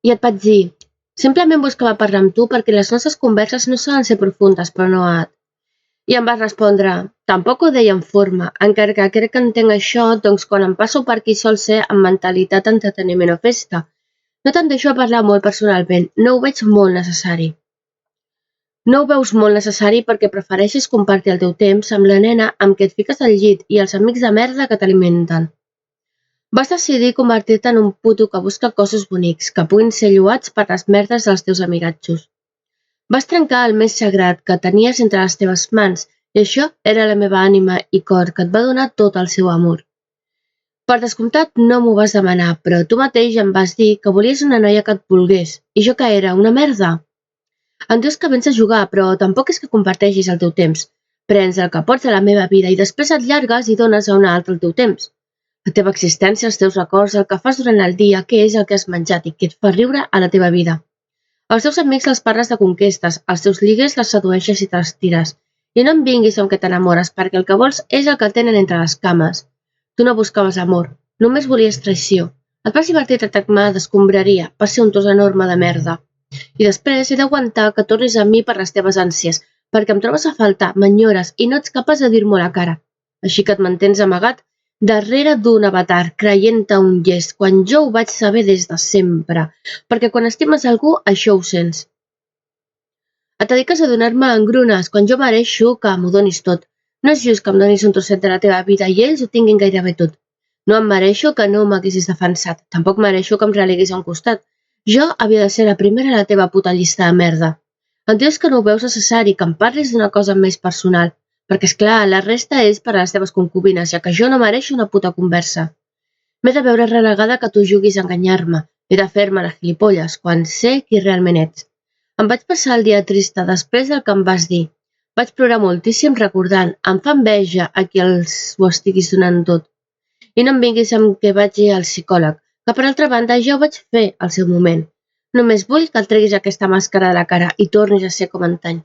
I et vaig dir, simplement buscava parlar amb tu perquè les nostres converses no solen ser profundes, però no ha... I em vas respondre, tampoc ho deia en forma, encara que crec que entenc això, doncs quan em passo per aquí sol ser amb mentalitat d'entreteniment o festa. No te'n deixo parlar molt personalment, no ho veig molt necessari. No ho veus molt necessari perquè prefereixes compartir el teu temps amb la nena amb què et fiques al llit i els amics de merda que t'alimenten. Vas decidir convertir-te en un puto que busca cossos bonics, que puguin ser lloats per les merdes dels teus amigatxos. Vas trencar el més sagrat que tenies entre les teves mans i això era la meva ànima i cor que et va donar tot el seu amor. Per descomptat no m'ho vas demanar, però tu mateix em vas dir que volies una noia que et volgués. I jo què era, una merda? Em dius que vens a jugar, però tampoc és que comparteixis el teu temps. Prens el que pots de la meva vida i després et llargues i dones a una altra el teu temps. La teva existència, els teus records, el que fas durant el dia, què és el que has menjat i què et fa riure a la teva vida. Als teus amics els parles de conquestes, als teus lligues les sedueixes i te'ls tires. I no em vinguis amb que t'enamores, perquè el que vols és el que tenen entre les cames. Tu no buscaves amor, només volies traïció. Et vas divertir tractant-me d'escombraria, vas ser un tos enorme de merda. I després he d'aguantar que tornis a mi per les teves ànsies, perquè em trobes a faltar, m'enyores i no ets capaç de dir-m'ho a la cara. Així que et mantens amagat darrere d'un avatar, creient-te un llest, quan jo ho vaig saber des de sempre, perquè quan estimes algú, això ho sents. Et dediques a donar-me engrunes quan jo mereixo que m'ho donis tot. No és just que em donis un trosset de la teva vida i ells ho tinguin gairebé tot. No em mereixo que no m'haguessis defensat, tampoc mereixo que em releguis a un costat. Jo havia de ser la primera a la teva puta llista de merda. Em dius que no ho veus necessari, que em parlis d'una cosa més personal, perquè és clar, la resta és per a les teves concubines, ja que jo no mereixo una puta conversa. M'he de veure relegada que tu juguis a enganyar-me, he de fer-me la gilipolles, quan sé qui realment ets. Em vaig passar el dia trista després del que em vas dir. Vaig plorar moltíssim recordant, em fa enveja a qui ho estiguis donant tot. I no em vinguis amb que vagi al psicòleg, que per altra banda ja ho vaig fer al seu moment. Només vull que el treguis aquesta màscara de la cara i tornis a ser com antany.